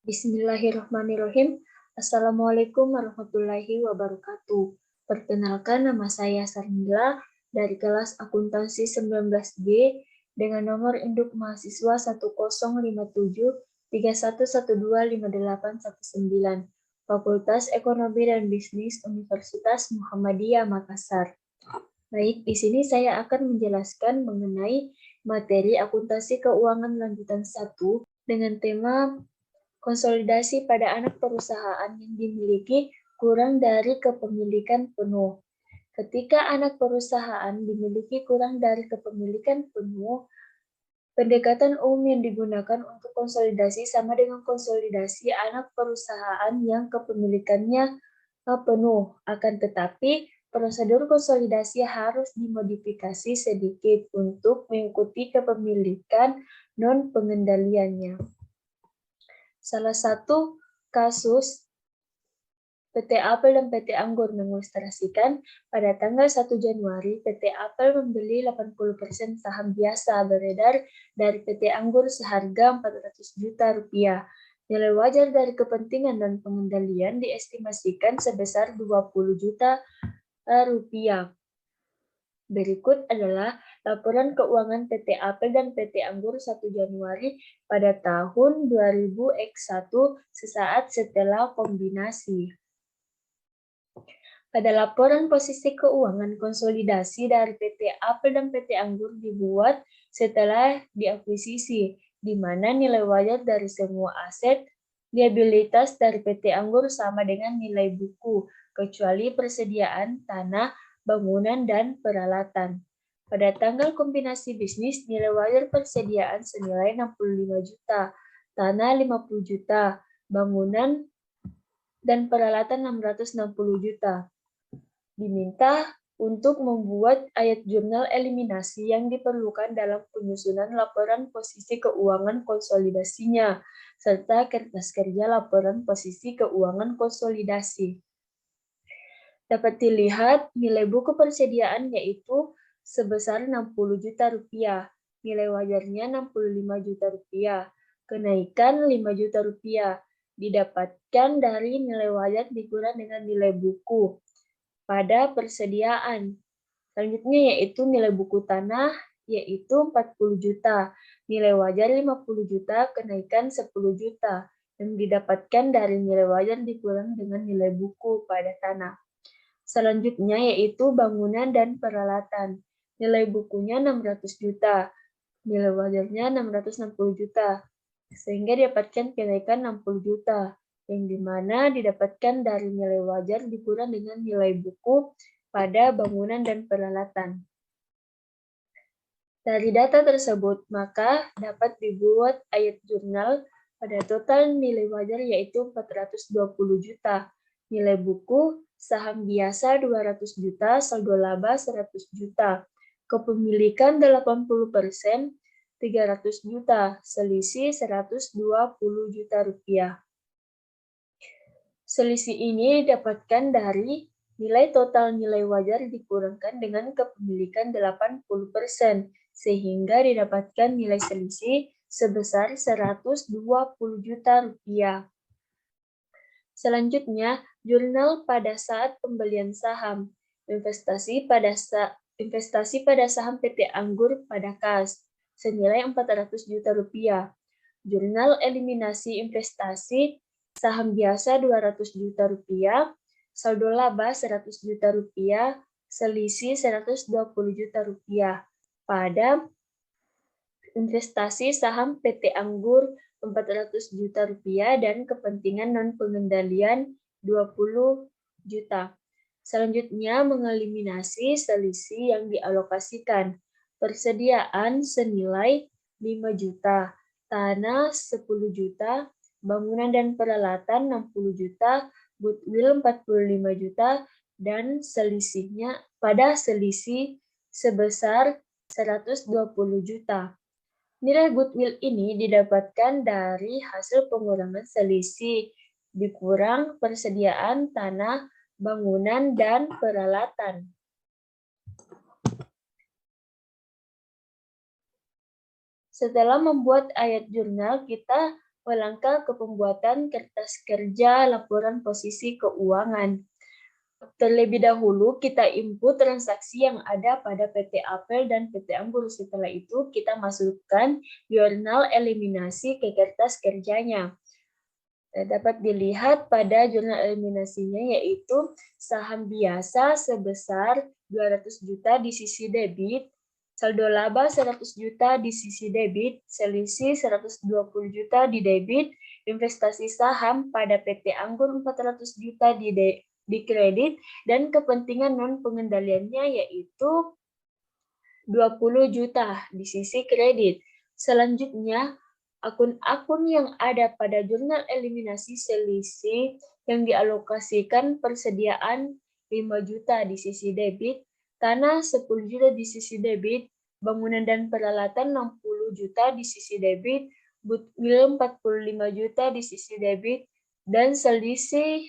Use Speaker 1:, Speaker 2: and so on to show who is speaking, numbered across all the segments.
Speaker 1: Bismillahirrahmanirrahim. Assalamualaikum warahmatullahi wabarakatuh. Perkenalkan, nama saya Sarmila dari kelas akuntansi 19G dengan nomor induk mahasiswa 105731125819, Fakultas Ekonomi dan Bisnis Universitas Muhammadiyah Makassar. Baik, di sini saya akan menjelaskan mengenai materi akuntansi keuangan lanjutan 1 dengan tema konsolidasi pada anak perusahaan yang dimiliki kurang dari kepemilikan penuh. Ketika anak perusahaan dimiliki kurang dari kepemilikan penuh, pendekatan umum yang digunakan untuk konsolidasi sama dengan konsolidasi anak perusahaan yang kepemilikannya penuh. Akan tetapi, prosedur konsolidasi harus dimodifikasi sedikit untuk mengikuti kepemilikan non-pengendaliannya. Salah satu kasus PT Apel dan PT Anggur mengilustrasikan pada tanggal 1 Januari PT Apel membeli 80% saham biasa beredar dari PT Anggur seharga 400 juta rupiah. Nilai wajar dari kepentingan dan pengendalian diestimasikan sebesar 20 juta rupiah. Berikut adalah laporan keuangan PT Apel dan PT Anggur 1 Januari pada tahun 2000-X1 sesaat setelah kombinasi. Pada laporan posisi keuangan konsolidasi dari PT Apel dan PT Anggur dibuat setelah diakuisisi, di mana nilai wajar dari semua aset liabilitas dari PT Anggur sama dengan nilai buku, kecuali persediaan tanah, bangunan, dan peralatan. Pada tanggal kombinasi bisnis, nilai wajar persediaan senilai 65 juta, tanah 50 juta, bangunan dan peralatan 660 juta. Diminta untuk membuat ayat jurnal eliminasi yang diperlukan dalam penyusunan laporan posisi keuangan konsolidasinya, serta kertas kerja laporan posisi keuangan konsolidasi. Dapat dilihat nilai buku persediaan yaitu sebesar 60 juta rupiah, nilai wajarnya 65 juta rupiah, kenaikan 5 juta rupiah, didapatkan dari nilai wajar dikurang dengan nilai buku pada persediaan. Selanjutnya yaitu nilai buku tanah yaitu 40 juta, nilai wajar 50 juta, kenaikan 10 juta, yang didapatkan dari nilai wajar dikurang dengan nilai buku pada tanah. Selanjutnya yaitu bangunan dan peralatan. Nilai bukunya 600 juta, nilai wajarnya 660 juta, sehingga didapatkan kenaikan 60 juta, yang dimana didapatkan dari nilai wajar dikurang dengan nilai buku pada bangunan dan peralatan. Dari data tersebut, maka dapat dibuat ayat jurnal pada total nilai wajar yaitu 420 juta, nilai buku saham biasa 200 juta, saldo laba 100 juta, kepemilikan 80%, 300 juta, selisih 120 juta rupiah. Selisih ini didapatkan dari nilai total nilai wajar dikurangkan dengan kepemilikan 80%, sehingga didapatkan nilai selisih sebesar 120 juta rupiah. Selanjutnya, jurnal pada saat pembelian saham, investasi pada saham PT Anggur pada kas, senilai 400 juta rupiah. Jurnal eliminasi investasi saham biasa 200 juta rupiah, saldo laba 100 juta rupiah, selisih 120 juta rupiah. Pada investasi saham PT Anggur 400 juta rupiah dan kepentingan non-pengendalian 20 juta. Selanjutnya, mengeliminasi selisih yang dialokasikan. Persediaan senilai 5 juta, tanah 10 juta, bangunan dan peralatan 60 juta, goodwill 45 juta, dan selisihnya pada selisih sebesar 120 juta. Nilai goodwill ini didapatkan dari hasil pengurangan selisih dikurang persediaan tanah, bangunan, dan peralatan. Setelah membuat ayat jurnal, kita melangkah ke pembuatan kertas kerja laporan posisi keuangan. Terlebih dahulu kita input transaksi yang ada pada PT Apel dan PT Anggur. Setelah itu kita masukkan jurnal eliminasi ke kertas kerjanya. Dapat dilihat pada jurnal eliminasinya yaitu saham biasa sebesar 200 juta di sisi debit, saldo laba 100 juta di sisi debit, selisih 120 juta di debit, investasi saham pada PT Anggur 400 juta di kredit, dan kepentingan non-pengendaliannya yaitu 20 juta di sisi kredit. Selanjutnya, akun-akun yang ada pada jurnal eliminasi selisih yang dialokasikan persediaan 5 juta di sisi debit, tanah 10 juta di sisi debit, bangunan dan peralatan 60 juta di sisi debit, goodwill 45 juta di sisi debit, dan selisih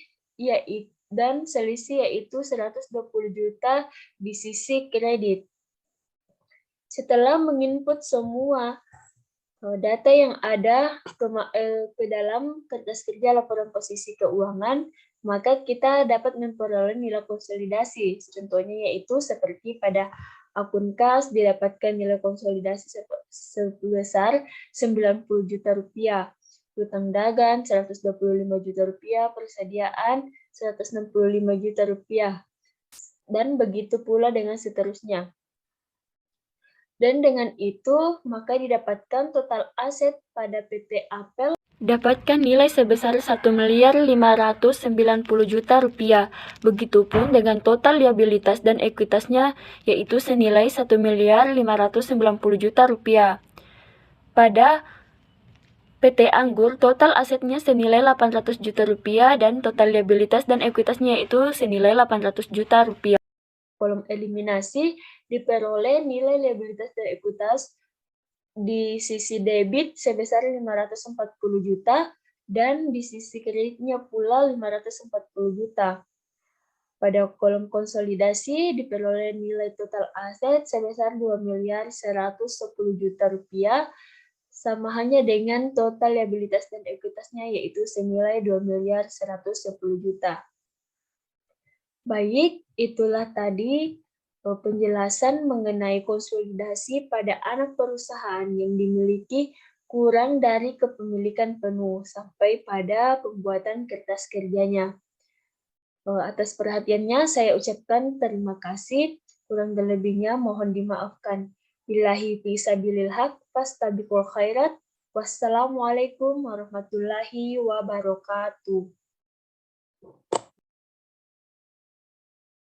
Speaker 1: yaitu 120 juta di sisi kredit. Setelah menginput semua data yang ada ke dalam kertas kerja laporan posisi keuangan, maka kita dapat memperoleh nilai konsolidasi. Contohnya yaitu seperti pada akun kas didapatkan nilai konsolidasi sebesar 90 juta rupiah, hutang dagang 125 juta rupiah, persediaan 165 juta rupiah, dan begitu pula dengan seterusnya. Dan dengan itu, maka didapatkan total aset pada PT Apel dapatkan nilai sebesar 1.590 juta rupiah. Begitupun dengan total liabilitas dan ekuitasnya, yaitu senilai 1.590 juta rupiah. Pada PT Anggur, total asetnya senilai 800 juta rupiah dan total liabilitas dan ekuitasnya yaitu senilai 800 juta rupiah. Kolom eliminasi diperoleh nilai liabilitas dan ekuitas di sisi debit sebesar 540 juta dan di sisi kreditnya pula 540 juta. Pada kolom konsolidasi diperoleh nilai total aset sebesar 2.110 juta rupiah, sama hanya dengan total liabilitas dan ekuitasnya yaitu senilai 2.110 juta. Baik, itulah tadi penjelasan mengenai konsolidasi pada anak perusahaan yang dimiliki kurang dari kepemilikan penuh sampai pada pembuatan kertas kerjanya. Atas perhatiannya saya ucapkan terima kasih, kurang dan lebihnya mohon dimaafkan. Billahi fisabilil haq, fastabiqul khairat. Wassalamualaikum warahmatullahi wabarakatuh.